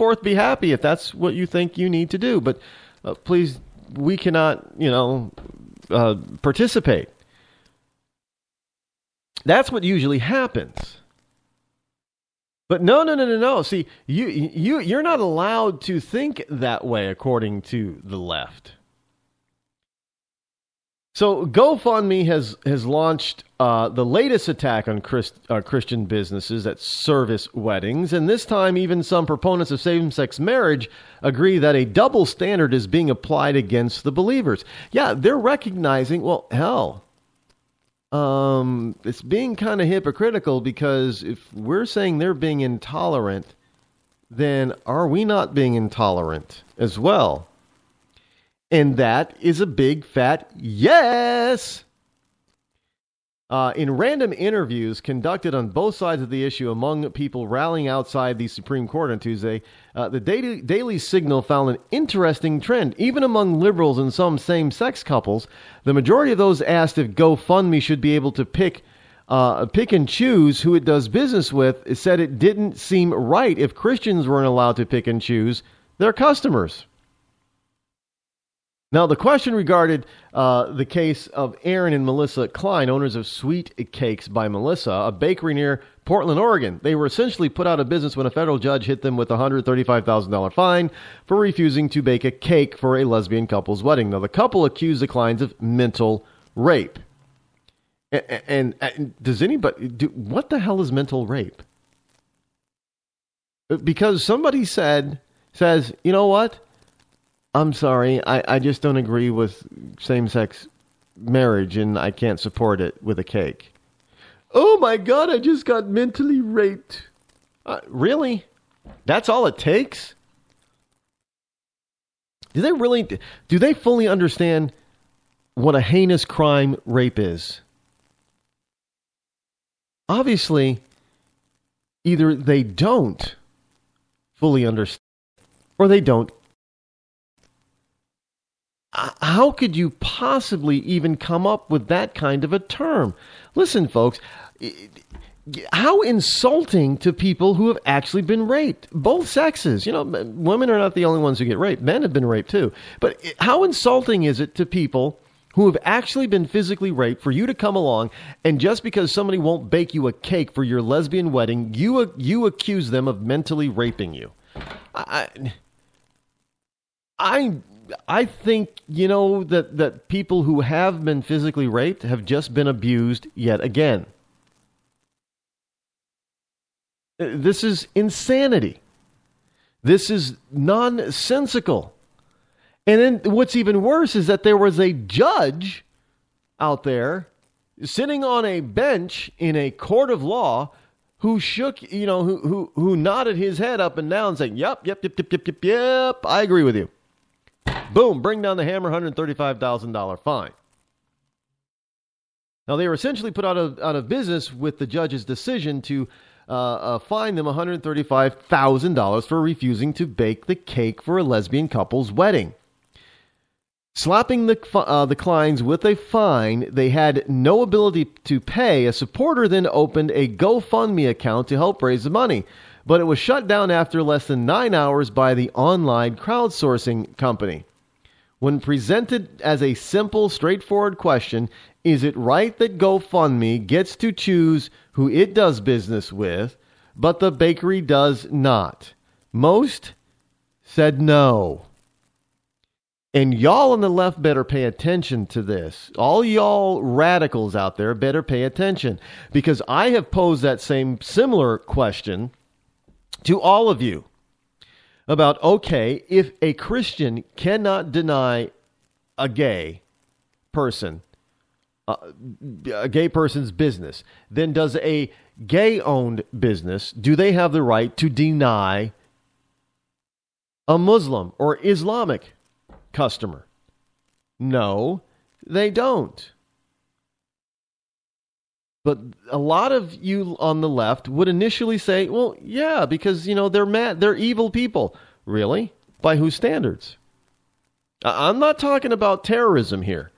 henceforth be happy if that's what you think you need to do. But please, we cannot, participate. That's what usually happens. But no. See, you're not allowed to think that way according to the left. So GoFundMe has launched the latest attack on Christian businesses that service weddings. And this time, even some proponents of same-sex marriage agree that a double standard is being applied against the believers. Yeah, they're recognizing, well, hell, it's being kind of hypocritical, because if we're saying they're being intolerant, then are we not being intolerant as well? And that is a big fat yes. In random interviews conducted on both sides of the issue among people rallying outside the Supreme Court on Tuesday, the Daily Signal found an interesting trend. Even among liberals and some same-sex couples, the majority of those asked if GoFundMe should be able to pick and choose who it does business with said it didn't seem right if Christians weren't allowed to pick and choose their customers. Now, the question regarded the case of Aaron and Melissa Klein, owners of Sweet Cakes by Melissa, a bakery near Portland, Oregon. They were essentially put out of business when a federal judge hit them with a $135,000 fine for refusing to bake a cake for a lesbian couple's wedding. Now, the couple accused the Kleins of mental rape. And does anybody what the hell is mental rape? Because somebody says, you know what? I'm sorry, I just don't agree with same-sex marriage, and I can't support it with a cake. Oh my God, I just got mentally raped. Really? That's all it takes? Do they fully understand what a heinous crime rape is? Obviously, either they don't fully understand, or they don't. How could you possibly even come up with that kind of a term? Listen, folks, how insulting to people who have actually been raped. Both sexes. Women are not the only ones who get raped. Men have been raped too. But how insulting is it to people who have actually been physically raped for you to come along and just because somebody won't bake you a cake for your lesbian wedding, you accuse them of mentally raping you? I think, that people who have been physically raped have just been abused yet again. This is insanity. This is nonsensical. And then what's even worse is that there was a judge out there sitting on a bench in a court of law who shook, who nodded his head up and down saying, yep, I agree with you. Boom, bring down the hammer, $135,000 fine. Now, they were essentially put out of business with the judge's decision to fine them $135,000 for refusing to bake the cake for a lesbian couple's wedding. Slapping the Kleins with a fine they had no ability to pay, a supporter then opened a GoFundMe account to help raise the money. But it was shut down after less than 9 hours by the online crowdsourcing company. When presented as a simple, straightforward question, is it right that GoFundMe gets to choose who it does business with, but the bakery does not? Most said no. And y'all on the left better pay attention to this. All y'all radicals out there better pay attention, because I have posed that similar question to all of you about, okay, if a Christian cannot deny a gay person, a gay person's business, then does a gay-owned business, do they have the right to deny a Muslim or Islamic customer? No, they don't. But a lot of you on the left would initially say, well, yeah, because, they're mad. They're evil people. Really? By whose standards? I'm not talking about terrorism here.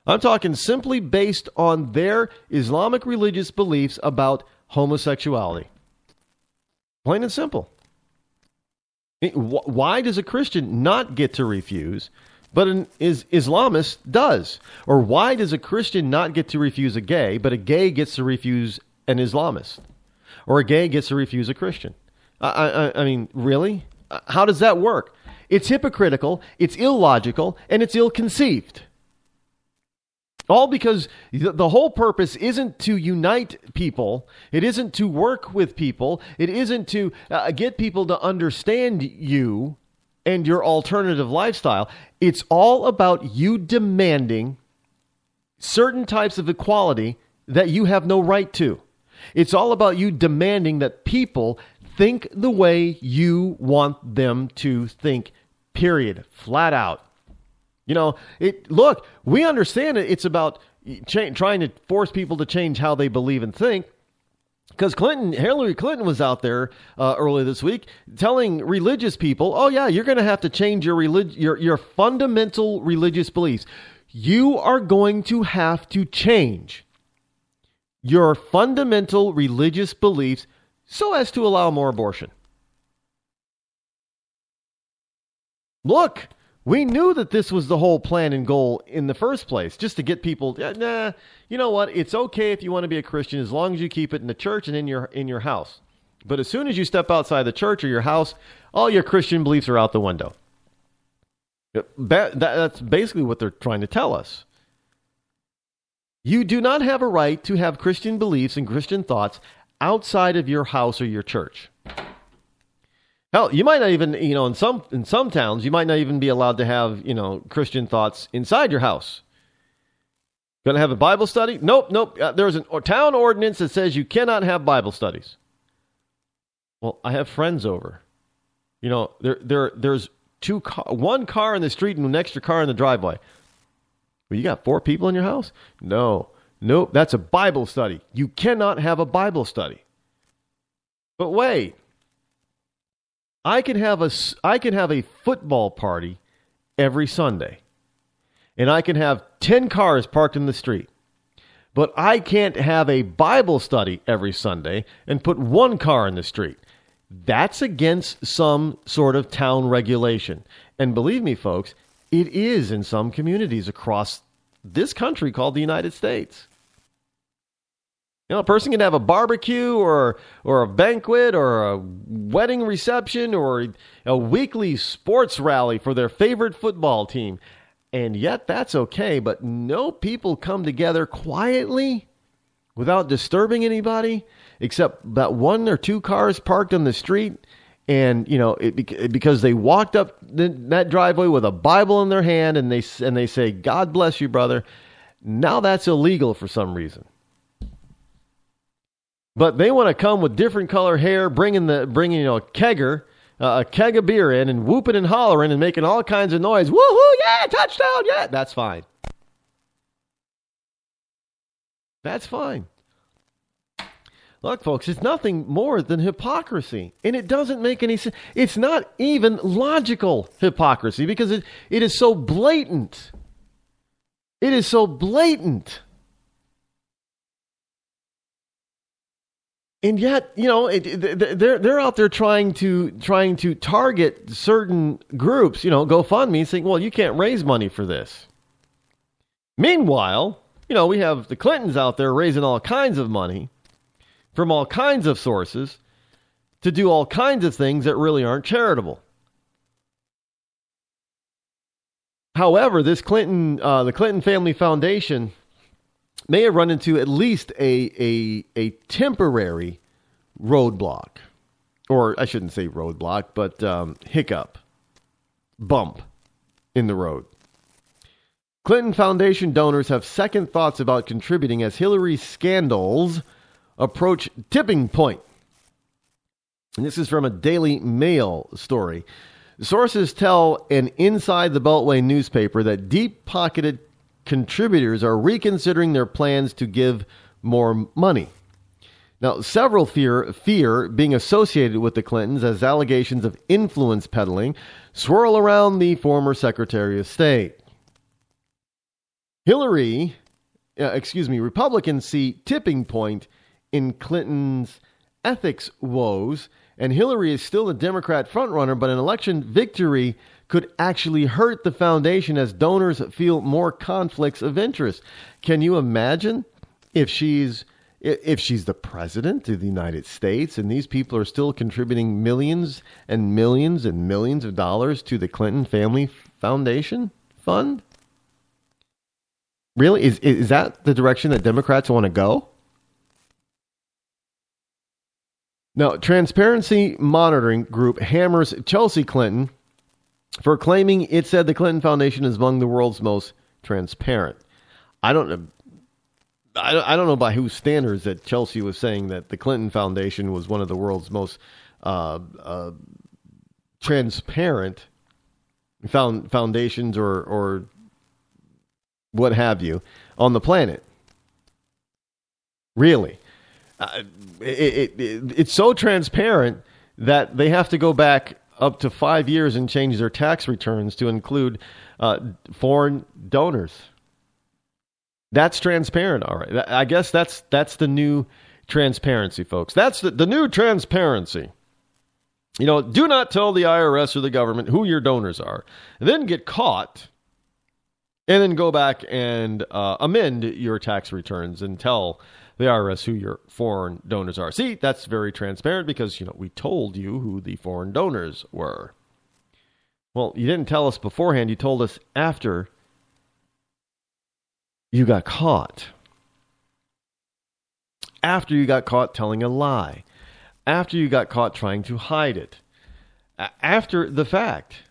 I'm talking simply based on their Islamic religious beliefs about homosexuality. Plain and simple. Why does a Christian not get to refuse, but an Islamist does? Or why does a Christian not get to refuse a gay, but a gay gets to refuse an Islamist? Or a gay gets to refuse a Christian? I mean, really? How does that work? It's hypocritical, it's illogical, and it's ill-conceived. All because the whole purpose isn't to unite people. It isn't to work with people. It isn't to get people to understand you and your alternative lifestyle. It's all about you demanding certain types of equality that you have no right to. It's all about you demanding that people think the way you want them to think, period, flat out. You know, look, we understand it's about trying to force people to change how they believe and think. Because Hillary Clinton was out there earlier this week telling religious people, oh, yeah, you're going to have to change your fundamental religious beliefs. You are going to have to change your fundamental religious beliefs so as to allow more abortion. Look, we knew that this was the whole plan and goal in the first place, just to get people, you know what, it's okay if you want to be a Christian as long as you keep it in the church and in your house. But as soon as you step outside the church or your house, all your Christian beliefs are out the window. That's basically what they're trying to tell us. You do not have a right to have Christian beliefs and Christian thoughts outside of your house or your church. Hell, you might not even, in some towns, you might not even be allowed to have, Christian thoughts inside your house. Going to have a Bible study? Nope. There's a town ordinance that says you cannot have Bible studies. Well, I have friends over. There's one car in the street and an extra car in the driveway. Well, you got 4 people in your house? Nope. That's a Bible study. You cannot have a Bible study. But wait. I can have a football party every Sunday, and I can have 10 cars parked in the street, but I can't have a Bible study every Sunday and put 1 car in the street. That's against some sort of town regulation. And believe me, folks, it is in some communities across this country called the United States. A person can have a barbecue or a banquet or a wedding reception or a weekly sports rally for their favorite football team. And yet that's okay. But no, people come together quietly without disturbing anybody except that 1 or 2 cars parked on the street. And, because they walked up that driveway with a Bible in their hand and they say, God bless you, brother. Now that's illegal for some reason. But they want to come with different color hair, bringing a kegger, a keg of beer in, and whooping and hollering and making all kinds of noise. Woohoo! Yeah, touchdown! Yeah, that's fine. That's fine. Look, folks, it's nothing more than hypocrisy, and it doesn't make any sense. It's not even logical hypocrisy because it is so blatant. It is so blatant. And yet, they're out there trying to target certain groups, GoFundMe, saying, well, you can't raise money for this. Meanwhile, we have the Clintons out there raising all kinds of money from all kinds of sources to do all kinds of things that really aren't charitable. However, the Clinton Family Foundation may have run into at least a temporary roadblock, or I shouldn't say roadblock, but bump in the road. Clinton Foundation donors have second thoughts about contributing as Hillary's scandals approach tipping point. And this is from a Daily Mail story. Sources tell an Inside the Beltway newspaper that deep-pocketed contributors are reconsidering their plans to give more money. Now, several fear being associated with the Clintons as allegations of influence peddling swirl around the former Secretary of State. Republicans see tipping point in Clinton's ethics woes And Hillary is still the Democrat frontrunner, but an election victory could actually hurt the foundation as donors feel more conflicts of interest. Can you imagine if she's the president of the United States and these people are still contributing millions and millions and millions of dollars to the Clinton Family Foundation Fund? Really? Is that the direction that Democrats want to go? Now, Transparency Monitoring Group hammers Chelsea Clinton for claiming it said the Clinton Foundation is among the world's most transparent. I don't know by whose standards that Chelsea was saying that the Clinton Foundation was one of the world's most transparent foundations or what have you on the planet. Really. It's so transparent that they have to go back up to 5 years and change their tax returns to include foreign donors. That's transparent, all right. I guess that's the new transparency, folks. That's the new transparency. You know, do not tell the IRS or the government who your donors are, and then get caught, and then go back and amend your tax returns and tell the IRS who your foreign donors are. See, that's very transparent because, you know, we told you who the foreign donors were. Well, you didn't tell us beforehand. You told us after you got caught. After you got caught telling a lie. After you got caught trying to hide it. After the fact.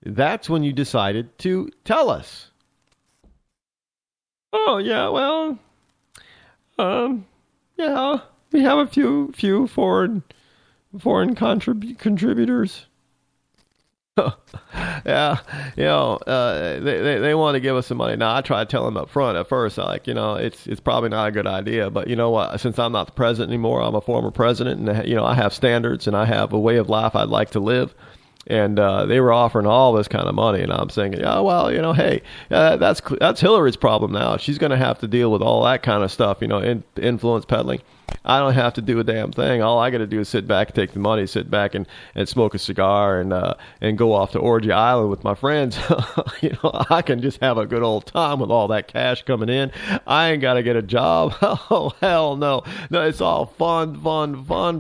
That's when you decided to tell us. Oh, yeah, well, yeah, we have a few foreign contributors. Yeah, you know, they want to give us some money. Now, I try to tell them up front at first, like, you know, it's probably not a good idea, but you know what? Since I'm not the president anymore, I'm a former president, and you know, I have standards and I have a way of life I'd like to live. And they were offering all this kind of money, and I'm saying, yeah, well, you know, hey, that's Hillary's problem now. She's going to have to deal with all that kind of stuff, you know, influence peddling. I don't have to do a damn thing. All I got to do is sit back, take the money, sit back and smoke a cigar and go off to Orgy Island with my friends. You know, I can just have a good old time with all that cash coming in. I ain't got to get a job. Oh, hell no. No, it's all fun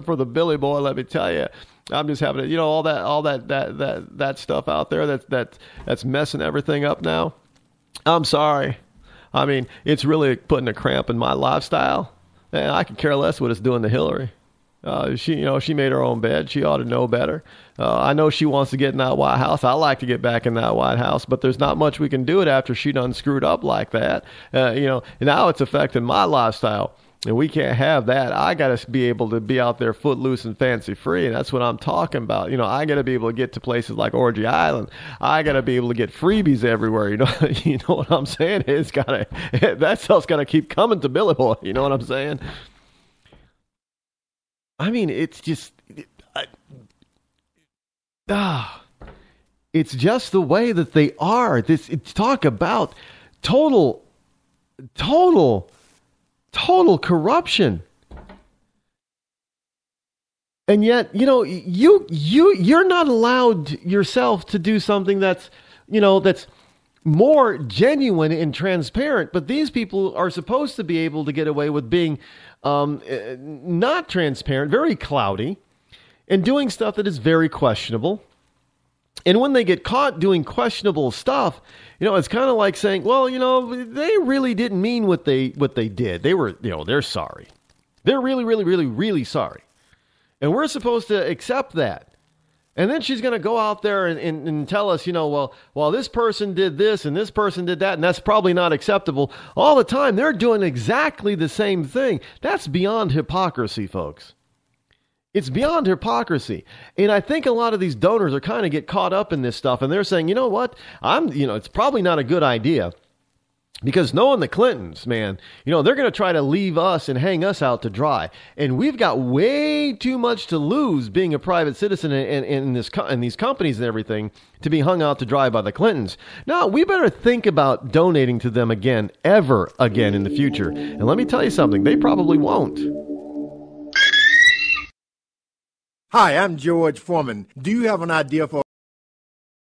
for the Billy Boy, let me tell you. I'm just having, you know, all that stuff out there that's messing everything up now. I'm sorry. I mean, it's really putting a cramp in my lifestyle. And I could care less what it's doing to Hillary. She made her own bed. She ought to know better. I know she wants to get in that White House. I like to get back in that White House, but there's not much we can do it after she done screwed up like that. You know, now it's affecting my lifestyle. And we can't have that. I got to be able to be out there footloose and fancy free. And that's what I'm talking about. You know, I got to be able to get to places like Orgy Island. I got to be able to get freebies everywhere. You know what I'm saying? That stuff's got to keep coming to Billy Boy. You know what I'm saying? I mean, it's just, it's just the way that they are. Talk about total corruption. And yet, you know, you're not allowed yourself to do something that's more genuine and transparent, but these people are supposed to be able to get away with being not transparent, very cloudy, and doing stuff that is very questionable. And when they get caught doing questionable stuff, you know, it's kind of like saying, well, you know, they really didn't mean what they did. They were, you know, they're sorry. They're really, really, really, really sorry. And we're supposed to accept that. And then she's going to go out there and tell us, you know, well, this person did this and this person did that, and that's probably not acceptable. All the time, they're doing exactly the same thing. That's beyond hypocrisy, folks. It's beyond hypocrisy. And I think a lot of these donors are kind of get caught up in this stuff, and they're saying, you know what, it's probably not a good idea. Because knowing the Clintons, man, you know, they're going to try to leave us and hang us out to dry. And we've got way too much to lose being a private citizen in these companies and everything to be hung out to dry by the Clintons. Now, we better think about donating to them ever again in the future. And let me tell you something, they probably won't. Hi, I'm George Foreman. Do you have an idea for